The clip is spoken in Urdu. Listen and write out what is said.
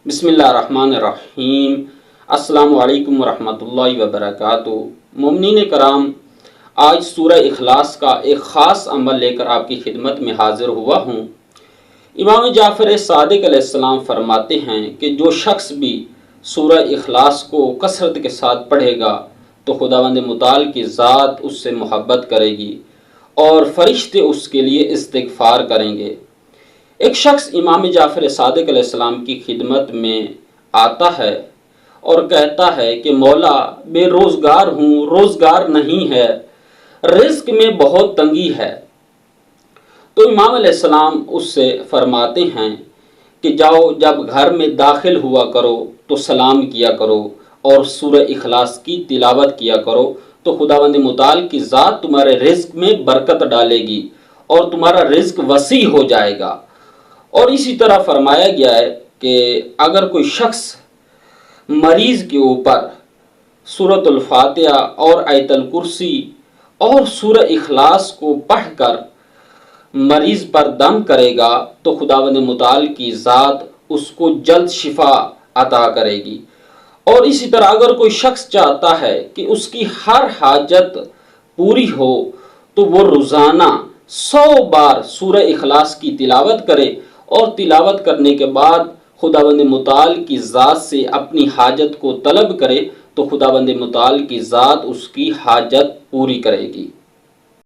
بسم اللہ الرحمن الرحیم۔ السلام علیکم ورحمۃ اللہ وبرکاتہ۔ مومنین کرام، آج سورہ اخلاص کا ایک خاص عمل لے کر آپ کی خدمت میں حاضر ہوا ہوں۔ امام جعفر صادق علیہ السلام فرماتے ہیں کہ جو شخص بھی سورہ اخلاص کو کثرت کے ساتھ پڑھے گا تو خداوند متعال کی ذات اس سے محبت کرے گی اور فرشتے اس کے لیے استغفار کریں گے۔ ایک شخص امام جعفر صادق علیہ السلام کی خدمت میں آتا ہے اور کہتا ہے کہ مولا، بے روزگار ہوں، روزگار نہیں ہے، رزق میں بہت تنگی ہے۔ تو امام علیہ السلام اس سے فرماتے ہیں کہ جاؤ، جب گھر میں داخل ہوا کرو تو سلام کیا کرو اور سورہ اخلاص کی تلاوت کیا کرو، تو خداوند متعال کی ذات تمہارے رزق میں برکت ڈالے گی اور تمہارا رزق وسیع ہو جائے گا۔ اور اسی طرح فرمایا گیا ہے کہ اگر کوئی شخص مریض کے اوپر سورۃ الفاتحہ اور آیت الکرسی اور سورہ اخلاص کو پڑھ کر مریض پر دم کرے گا تو خداوند متعال کی ذات اس کو جلد شفا عطا کرے گی۔ اور اسی طرح اگر کوئی شخص چاہتا ہے کہ اس کی ہر حاجت پوری ہو تو وہ روزانہ 100 بار سورہ اخلاص کی تلاوت کرے اور تلاوت کرنے کے بعد خداوند متعال کی ذات سے اپنی حاجت کو طلب کرے تو خداوند متعال کی ذات اس کی حاجت پوری کرے گی۔